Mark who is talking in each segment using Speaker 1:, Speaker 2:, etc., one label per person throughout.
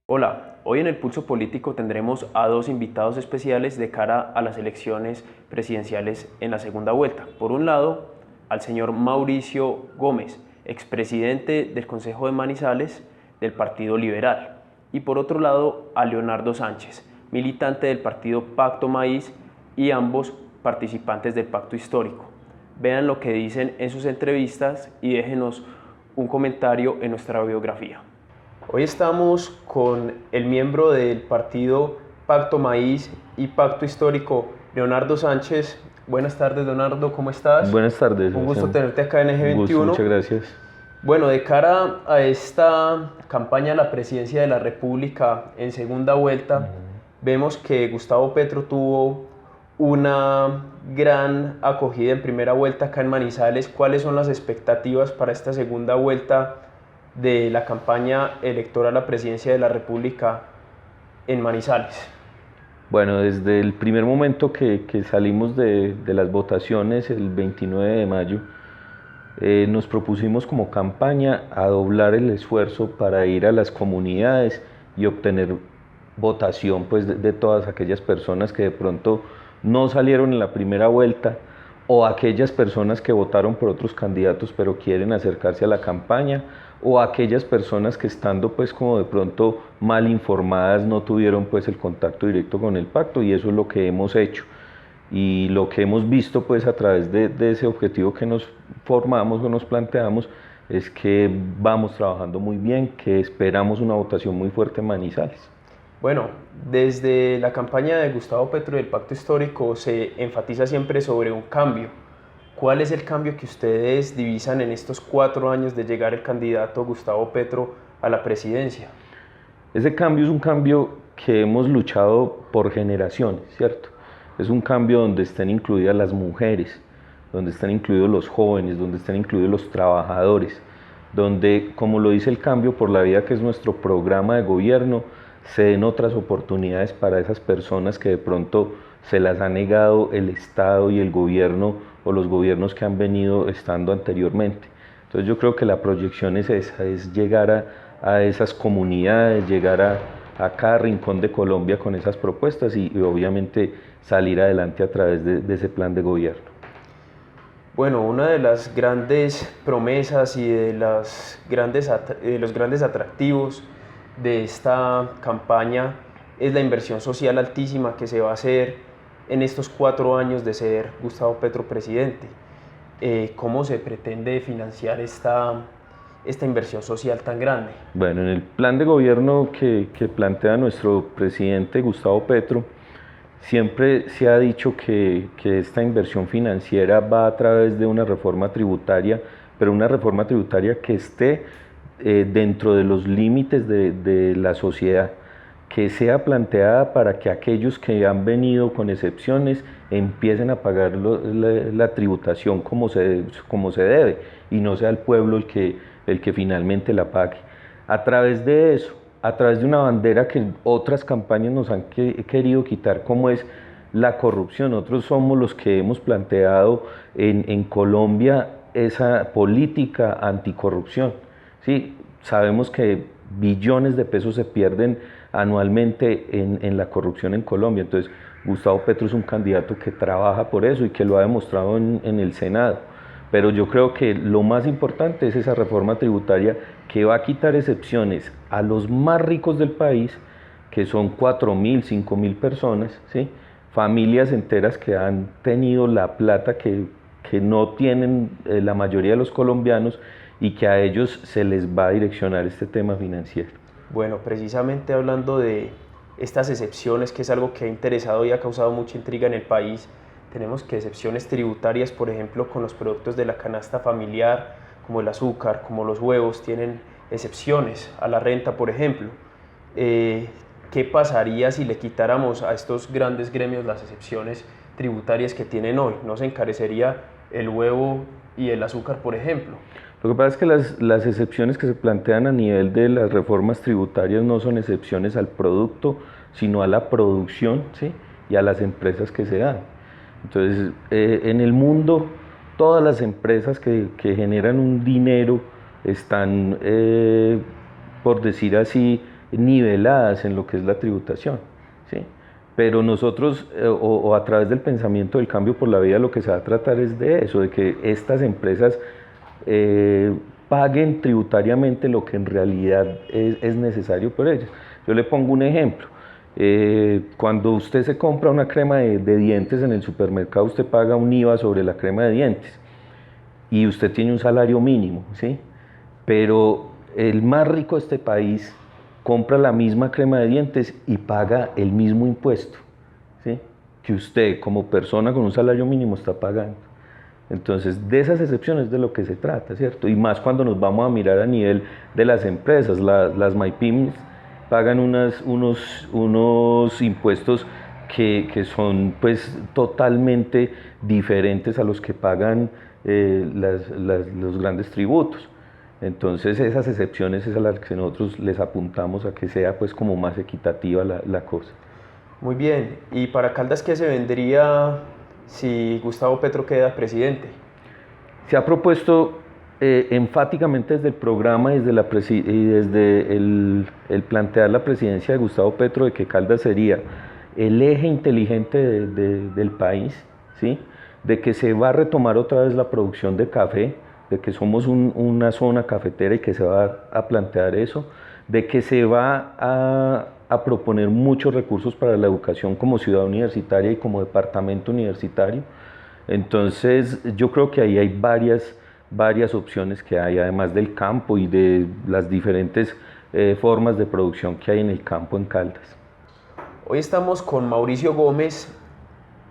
Speaker 1: Hola, hoy en el Pulso Político tendremos a dos invitados especiales de cara a las elecciones presidenciales en la segunda vuelta. Por un lado, al señor Mauricio Gómez, expresidente del Consejo de Manizales del Partido Liberal. Y por otro lado, a Leonardo Sánchez, militante del partido Pacto Maíz y ambos participantes del Pacto Histórico. Vean lo que dicen en sus entrevistas y déjenos un comentario en nuestra biografía. Hoy estamos con el miembro del partido Pacto Maíz y Pacto Histórico, Leonardo Sánchez. Buenas tardes, Leonardo, ¿cómo estás?
Speaker 2: Buenas tardes.
Speaker 1: Un gusto tenerte acá en Eje 21.
Speaker 2: Muchas gracias.
Speaker 1: Bueno, de cara a esta campaña a la presidencia de la República en segunda vuelta, vemos que Gustavo Petro tuvo una gran acogida en primera vuelta acá en Manizales. ¿Cuáles son las expectativas para esta segunda vuelta de la campaña electoral a la presidencia de la República en Manizales?
Speaker 2: Bueno, desde el primer momento que salimos de las votaciones, el 29 de mayo, nos propusimos como campaña a doblar el esfuerzo para ir a las comunidades y obtener votación pues, de todas aquellas personas que de pronto no salieron en la primera vuelta, o aquellas personas que votaron por otros candidatos pero quieren acercarse a la campaña, o aquellas personas que estando pues como de pronto mal informadas no tuvieron pues el contacto directo con el pacto, y eso es lo que hemos hecho. Y lo que hemos visto pues a través de ese objetivo que nos formamos o nos planteamos es que vamos trabajando muy bien, que esperamos una votación muy fuerte en Manizales.
Speaker 1: Bueno, desde la campaña de Gustavo Petro y del Pacto Histórico se enfatiza siempre sobre un cambio. ¿Cuál es el cambio que ustedes divisan en estos 4 años de llegar el candidato Gustavo Petro a la presidencia?
Speaker 2: Ese cambio es un cambio que hemos luchado por generaciones, ¿cierto? Es un cambio donde estén incluidas las mujeres, donde estén incluidos los jóvenes, donde estén incluidos los trabajadores, donde, como lo dice el Cambio por la Vida, que es nuestro programa de gobierno, se den otras oportunidades para esas personas que de pronto se las ha negado el Estado y el gobierno o los gobiernos que han venido estando anteriormente. Entonces yo creo que la proyección es esa, es llegar a esas comunidades, llegar a cada rincón de Colombia con esas propuestas y obviamente salir adelante a través de ese plan de gobierno.
Speaker 1: Bueno, una de las grandes promesas y de los grandes atractivos de esta campaña es la inversión social altísima que se va a hacer en estos 4 años de ser Gustavo Petro presidente. ¿Cómo se pretende financiar esta inversión social tan grande?
Speaker 2: Bueno, en el plan de gobierno que plantea nuestro presidente Gustavo Petro, siempre se ha dicho que esta inversión financiera va a través de una reforma tributaria, pero una reforma tributaria que esté dentro de los límites de la sociedad, que sea planteada para que aquellos que han venido con excepciones empiecen a pagar la tributación como se debe, y no sea el pueblo el que finalmente la pague. A través de eso, a través de una bandera que otras campañas nos han querido quitar, como es la corrupción. Nosotros somos los que hemos planteado en Colombia esa política anticorrupción. ¿Sí? Sabemos que billones de pesos se pierden anualmente en la corrupción en Colombia. Entonces Gustavo Petro es un candidato que trabaja por eso y que lo ha demostrado en el Senado. Pero yo creo que lo más importante es esa reforma tributaria que va a quitar excepciones a los más ricos del país, que son 4.000, 5.000 personas, ¿sí? Familias enteras que han tenido la plata que no tienen la mayoría de los colombianos, y que a ellos se les va a direccionar este tema financiero.
Speaker 1: Bueno, precisamente hablando de estas excepciones, que es algo que ha interesado y ha causado mucha intriga en el país, tenemos que excepciones tributarias, por ejemplo, con los productos de la canasta familiar, como el azúcar, como los huevos, tienen excepciones a la renta, por ejemplo. ¿Qué pasaría si le quitáramos a estos grandes gremios las excepciones tributarias que tienen hoy? ¿No se encarecería el huevo y el azúcar, por ejemplo?
Speaker 2: Lo que pasa es que las excepciones que se plantean a nivel de las reformas tributarias no son excepciones al producto, sino a la producción, ¿sí? Y a las empresas que se dan. Entonces, en el mundo, todas las empresas que generan un dinero están, por decir así, niveladas en lo que es la tributación, ¿sí? Pero nosotros, o a través del pensamiento del cambio por la vida, lo que se va a tratar es de eso, de que estas empresas paguen tributariamente lo que en realidad es necesario por ellas. Yo le pongo un ejemplo. Cuando usted se compra una crema de dientes en el supermercado, usted paga un IVA sobre la crema de dientes y usted tiene un salario mínimo, ¿sí? Pero el más rico de este país compra la misma crema de dientes y paga el mismo impuesto, ¿sí?, que usted como persona con un salario mínimo está pagando. Entonces, de esas excepciones de lo que se trata, ¿cierto? Y más cuando nos vamos a mirar a nivel de las empresas, las MyPymes pagan unos impuestos que son pues totalmente diferentes a los que pagan los grandes tributos. Entonces esas excepciones es a las que nosotros les apuntamos a que sea pues como más equitativa la cosa.
Speaker 1: Muy bien, ¿y para Caldas qué se vendría si Gustavo Petro queda presidente?
Speaker 2: Se ha propuesto enfáticamente desde el programa y desde el plantear la presidencia de Gustavo Petro de que Caldas sería el eje inteligente del país, ¿sí?, de que se va a retomar otra vez la producción de café, de que somos una zona cafetera y que se va a plantear eso, de que se va a proponer muchos recursos para la educación como ciudad universitaria y como departamento universitario. Entonces yo creo que ahí hay varias opciones que hay, además del campo y de las diferentes formas de producción que hay en el campo en Caldas.
Speaker 1: Hoy estamos con Mauricio Gómez,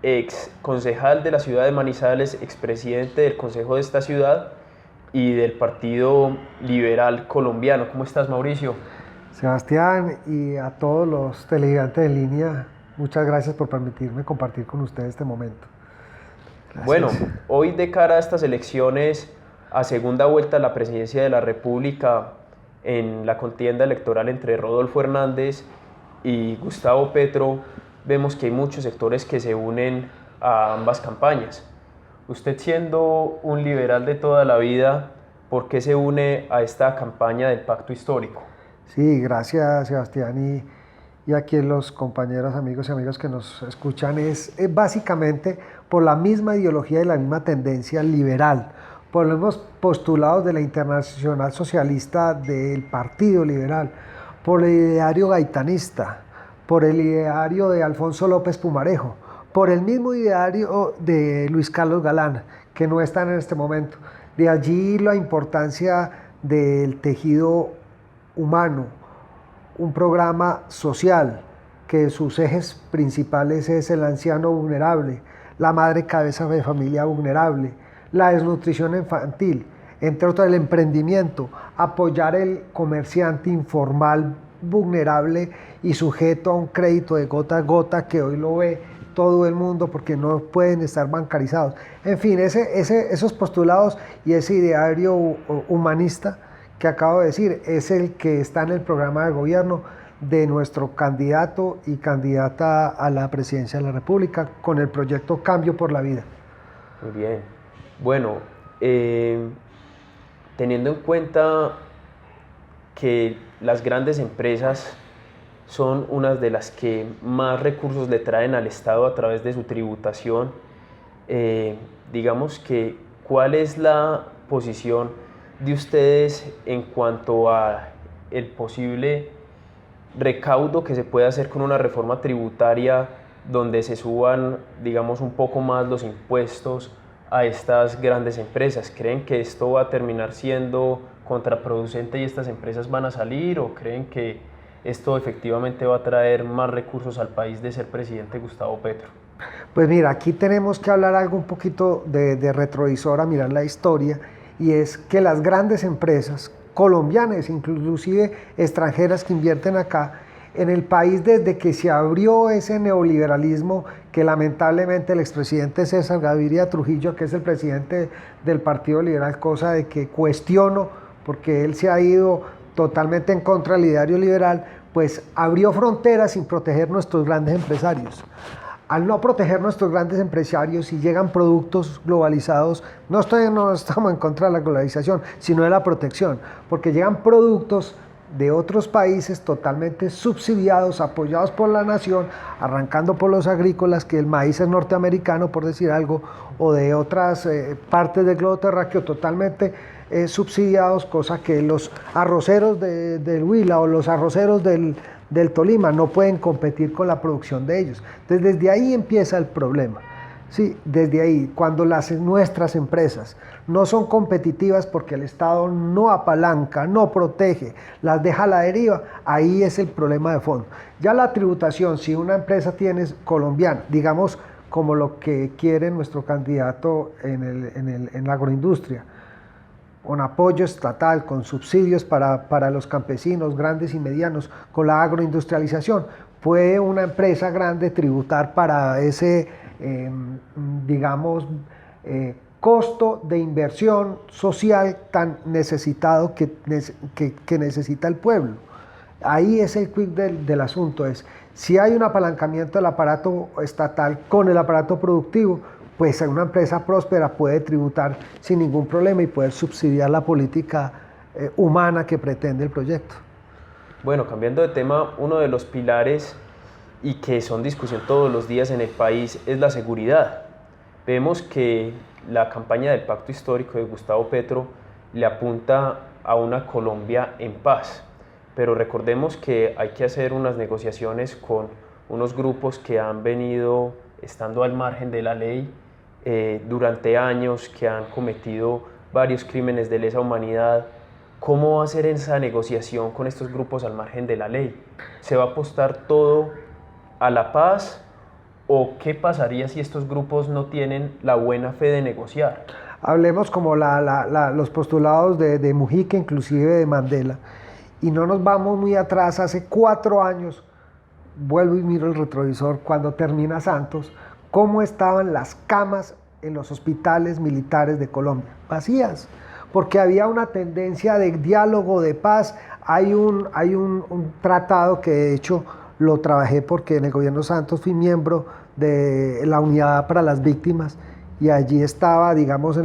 Speaker 1: ex concejal de la ciudad de Manizales, expresidente del consejo de esta ciudad y del Partido Liberal Colombiano. ¿Cómo estás, Mauricio?
Speaker 3: Sebastián, y a todos los televidentes en línea, muchas gracias por permitirme compartir con ustedes este momento. Gracias.
Speaker 1: Bueno, hoy de cara a estas elecciones, a segunda vuelta a la presidencia de la República, en la contienda electoral entre Rodolfo Hernández y Gustavo Petro, vemos que hay muchos sectores que se unen a ambas campañas. Usted, siendo un liberal de toda la vida, ¿por qué se une a esta campaña del pacto histórico?
Speaker 3: Sí, gracias, Sebastián, y aquí los compañeros, amigos y amigas que nos escuchan, es básicamente por la misma ideología y la misma tendencia liberal, por los mismos postulados de la Internacional Socialista del Partido Liberal, por el ideario gaitanista, por el ideario de Alfonso López Pumarejo, por el mismo ideario de Luis Carlos Galán, que no están en este momento. De allí la importancia del tejido humano, un programa social que sus ejes principales es el anciano vulnerable, la madre cabeza de familia vulnerable, la desnutrición infantil, entre otros el emprendimiento, apoyar el comerciante informal vulnerable y sujeto a un crédito de gota a gota que hoy lo ve todo el mundo porque no pueden estar bancarizados. En fin, esos postulados y ese ideario humanista que acabo de decir es el que está en el programa de gobierno de nuestro candidato y candidata a la presidencia de la República con el proyecto Cambio por la Vida.
Speaker 1: Muy bien. Bueno, teniendo en cuenta que las grandes empresas son unas de las que más recursos le traen al Estado a través de su tributación, digamos que, ¿cuál es la posición de ustedes en cuanto a el posible recaudo que se puede hacer con una reforma tributaria donde se suban, digamos, un poco más los impuestos a estas grandes empresas? ¿Creen que esto va a terminar siendo contraproducente y estas empresas van a salir, o creen que esto efectivamente va a traer más recursos al país de ser presidente Gustavo Petro?
Speaker 3: Pues mira, aquí tenemos que hablar algo un poquito de retrovisor, a mirar la historia, y es que las grandes empresas colombianas, inclusive extranjeras que invierten acá, en el país desde que se abrió ese neoliberalismo que lamentablemente el expresidente César Gaviria Trujillo, que es el presidente del Partido Liberal, cosa de que cuestiono porque él se ha ido totalmente en contra del ideario liberal, pues abrió fronteras sin proteger nuestros grandes empresarios. Al no proteger nuestros grandes empresarios y llegan productos globalizados, no estamos en contra de la globalización, sino de la protección, porque llegan productos de otros países totalmente subsidiados, apoyados por la nación, arrancando por los agrícolas, que el maíz es norteamericano, por decir algo, o de otras partes del globo terráqueo totalmente subsidiados, cosa que los arroceros del Huila o los arroceros del Tolima no pueden competir con la producción de ellos. Entonces desde ahí empieza el problema. Sí, desde ahí, cuando nuestras empresas no son competitivas porque el Estado no apalanca, no protege, las deja a la deriva, ahí es el problema de fondo. Ya la tributación, si una empresa tiene colombiana, digamos como lo que quiere nuestro candidato en la agroindustria, con apoyo estatal, con subsidios para los campesinos grandes y medianos, con la agroindustrialización, puede una empresa grande tributar para ese costo de inversión social tan necesitado que necesita el pueblo. Ahí es el quid del asunto, es si hay un apalancamiento del aparato estatal con el aparato productivo, pues una empresa próspera puede tributar sin ningún problema y poder subsidiar la política humana que pretende el proyecto.
Speaker 1: Bueno, cambiando de tema, uno de los pilares y que son discusión todos los días en el país es la seguridad. Vemos que la campaña del Pacto Histórico de Gustavo Petro le apunta a una Colombia en paz, pero recordemos que hay que hacer unas negociaciones con unos grupos que han venido estando al margen de la ley durante años, que han cometido varios crímenes de lesa humanidad. ¿Cómo va a ser esa negociación con estos grupos al margen de la ley? ¿Se va a apostar todo a la paz o qué pasaría si estos grupos no tienen la buena fe de negociar?
Speaker 3: Hablemos como los postulados de Mujica, inclusive de Mandela, y no nos vamos muy atrás, hace 4 años, vuelvo y miro el retrovisor, cuando termina Santos, cómo estaban las camas en los hospitales militares de Colombia, vacías, porque había una tendencia de diálogo, de paz. Hay un tratado que de hecho lo trabajé porque en el gobierno Santos fui miembro de la Unidad para las Víctimas y allí estaba, digamos,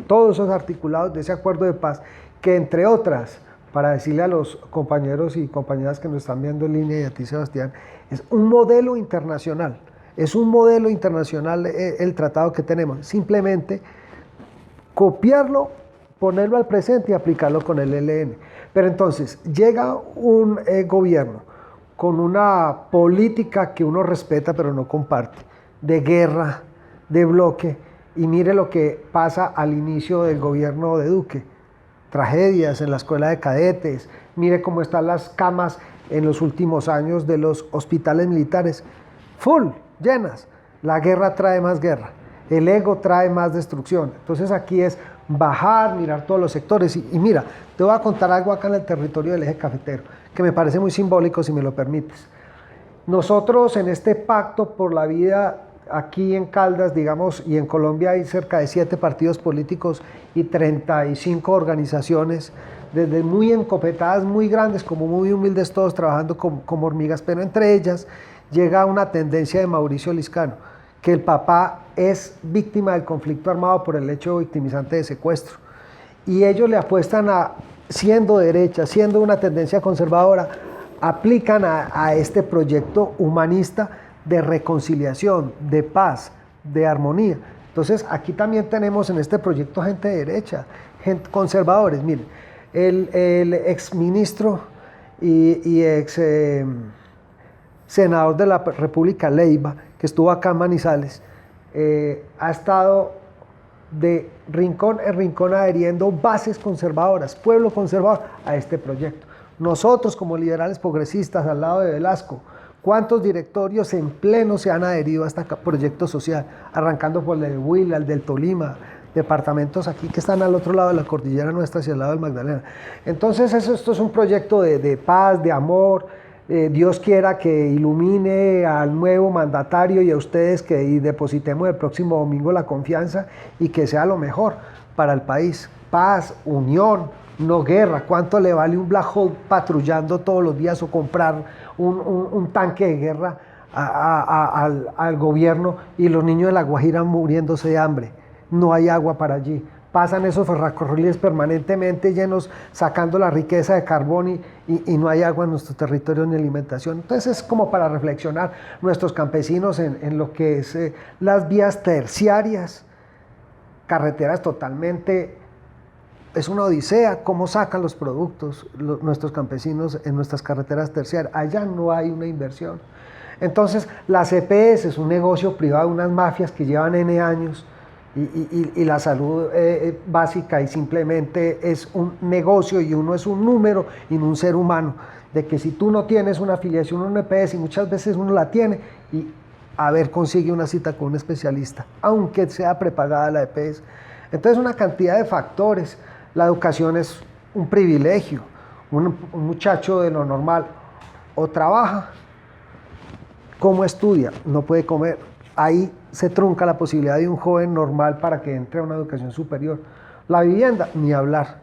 Speaker 3: todos esos articulados de ese acuerdo de paz, que entre otras, para decirle a los compañeros y compañeras que nos están viendo en línea y a ti, Sebastián, es un modelo internacional, el tratado que tenemos, simplemente copiarlo, ponerlo al presente y aplicarlo con el ELN. Pero entonces llega un gobierno con una política que uno respeta pero no comparte, de guerra, de bloque, y mire lo que pasa al inicio del gobierno de Duque, tragedias en la escuela de cadetes, mire cómo están las camas en los últimos años de los hospitales militares, full, llenas. La guerra trae más guerra, el ego trae más destrucción. Entonces aquí es bajar, mirar todos los sectores y mira, te voy a contar algo acá en el territorio del eje cafetero que me parece muy simbólico, si me lo permites. Nosotros en este pacto por la vida aquí en Caldas, digamos, y en Colombia hay cerca de 7 partidos políticos y 35 organizaciones, desde muy encopetadas, muy grandes, como muy humildes, todos trabajando como hormigas, pero entre ellas llega una tendencia de Mauricio Liscano, que el papá es víctima del conflicto armado por el hecho victimizante de secuestro. Y ellos le apuestan a, siendo derecha, siendo una tendencia conservadora, aplican a este proyecto humanista de reconciliación, de paz, de armonía. Entonces aquí también tenemos en este proyecto gente de derecha, gente conservadores. Miren, el exministro y ex senador de la República, Leiva, que estuvo acá en Manizales, ha estado de rincón en rincón adheriendo bases conservadoras, pueblo conservador, a este proyecto. Nosotros como liberales progresistas al lado de Velasco, ¿cuántos directorios en pleno se han adherido a este proyecto social? Arrancando por el de Huila, el del Tolima, departamentos aquí que están al otro lado de la cordillera nuestra, hacia el lado del Magdalena. Entonces esto es un proyecto de paz, de amor. Dios quiera que ilumine al nuevo mandatario y a ustedes, que depositemos el próximo domingo la confianza y que sea lo mejor para el país. Paz, unión, no guerra. ¿Cuánto le vale un Black Hawk patrullando todos los días o comprar un tanque de guerra al gobierno y los niños de La Guajira muriéndose de hambre? No hay agua para allí. pasan esos ferrocarriles permanentemente llenos, sacando la riqueza de carbón y no hay agua en nuestro territorio ni alimentación. Entonces es como para reflexionar nuestros campesinos en lo que es las vías terciarias, carreteras totalmente, es una odisea cómo sacan los productos nuestros campesinos en nuestras carreteras terciarias. Allá no hay una inversión. Entonces las EPS es un negocio privado, unas mafias que llevan N años, y la salud básica y simplemente es un negocio y uno es un número y no un ser humano, de que si tú no tienes una afiliación a una EPS y muchas veces uno la tiene y a ver consigue una cita con un especialista, aunque sea prepagada la EPS. Entonces una cantidad de factores, la educación es un privilegio, un muchacho de lo normal o trabaja, ¿cómo estudia? No puede comer. Ahí se trunca la posibilidad de un joven normal para que entre a una educación superior. La vivienda, ni hablar.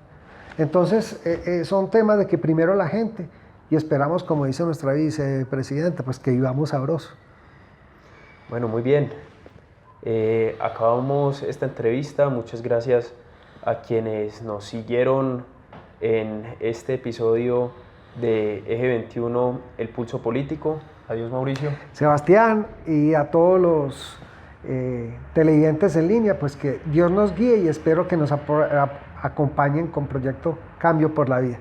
Speaker 3: Entonces, son temas de que primero la gente, y esperamos, como dice nuestra vicepresidenta, pues que vivamos sabroso.
Speaker 1: Bueno, muy bien. Acabamos esta entrevista. Muchas gracias a quienes nos siguieron en este episodio de Eje 21, El Pulso Político. Adiós, Mauricio.
Speaker 3: Sebastián, y a todos los televidentes en línea, pues que Dios nos guíe y espero que nos acompañen con Proyecto Cambio por la Vida.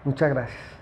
Speaker 3: Muchas gracias.